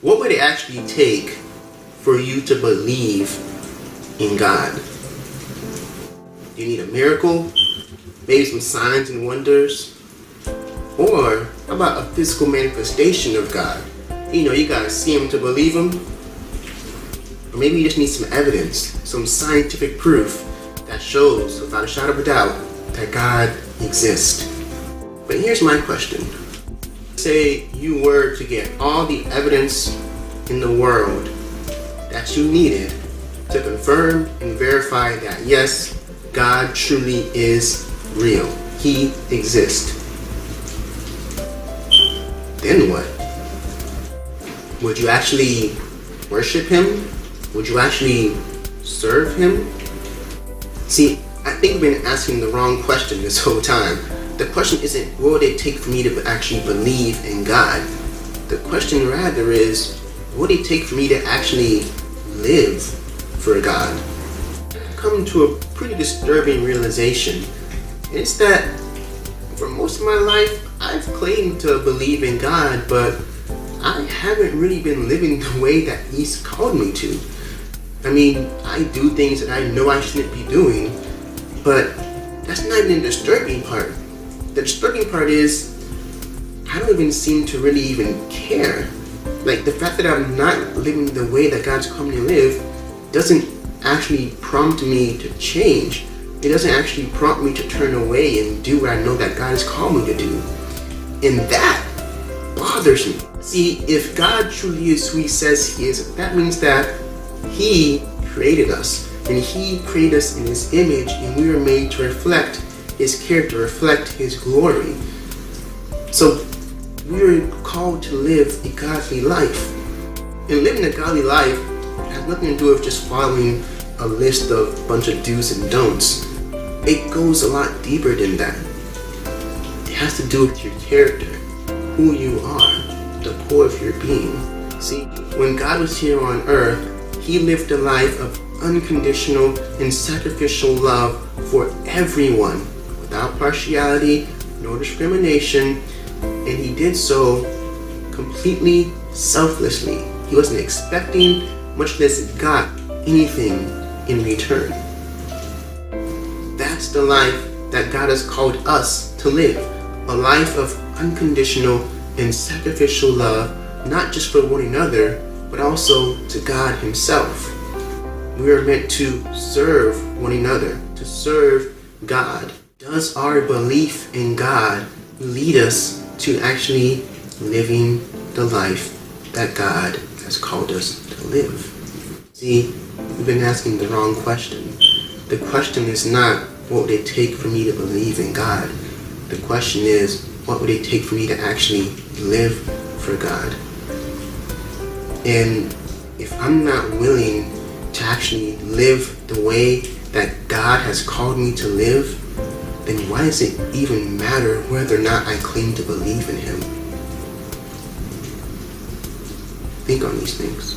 what would it actually take for you to believe in God? Do you need a miracle? Maybe some signs and wonders? Or how about a physical manifestation of God? You gotta see him to believe him. Or maybe you just need some evidence, some scientific proof that shows without a shadow of a doubt that God exists. But here's my question. Say you were to get all the evidence in the world that you needed to confirm and verify that yes, God truly is real. He exists. Then what? Would you actually worship him? Would you actually serve him? See, I think we've been asking the wrong question this whole time. The question isn't what would it take for me to actually believe in God? The question rather is what would it take for me to actually live for God? I've come to a pretty disturbing realization. And it's that for most of my life, I've claimed to believe in God, but I haven't really been living the way that he's called me to. I do things that I know I shouldn't be doing, but that's not even the disturbing part. The disturbing part is I don't even seem to really even care. Like the fact that I'm not living the way that God's called me to live doesn't actually prompt me to change. It doesn't actually prompt me to turn away and do what I know that God has called me to do. And that bothers me. See, if God truly is who he says he is, that means that he created us. And he created us in his image, and we were made to reflect his character, reflect his glory. So we are called to live a godly life. And living a godly life has nothing to do with just following a list of a bunch of do's and don'ts. It goes a lot deeper than that. It has to do with your character, who you are, the core of your being. See, when God was here on earth, he lived a life of unconditional and sacrificial love for everyone, without partiality, no discrimination, and he did so completely selflessly. He wasn't expecting, much less got anything in return. That's the life that God has called us to live, a life of unconditional and sacrificial love, not just for one another, but also to God himself. We are meant to serve one another, to serve God. Does our belief in God lead us to actually living the life that God has called us to live? See, we've been asking the wrong question. The question is not what would it take for me to believe in God. The question is what would it take for me to actually live for God? And if I'm not willing to actually live the way that God has called me to live, then why does it even matter whether or not I claim to believe in him? Think on these things.